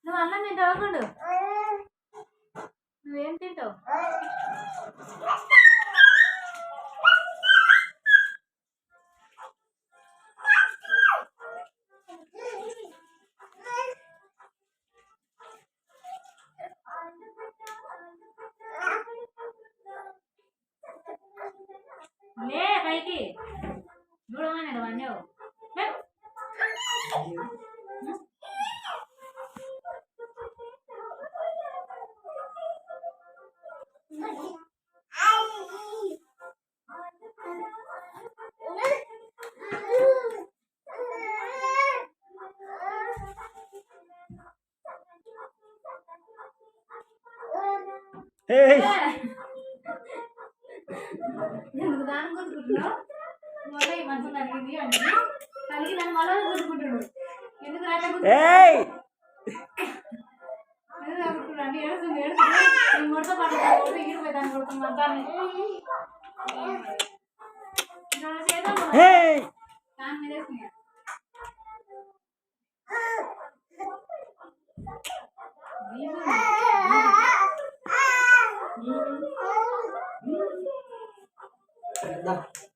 నువ్వు అన్నం తింటావు నువ్వేం తింటావు లే పైకి దూరమైన వండావు ఎందుకు దాని కొనుక్కుంటున్నావు మళ్ళీ ఈ మంచం తగ్గింది అంటే కలిగి నన్ను మళ్ళీ కొనుక్కుంటాడు ఎందుకు రాకుంటున్నాను ఏడుస్తుంది ఏడుస్తుంది ముడత పడుతుంది ఎగిరిపోయి దాన్ని కొడుతుంది మంచాన్ని చేద్దాం దాని మీద వేసుకున్నా Da.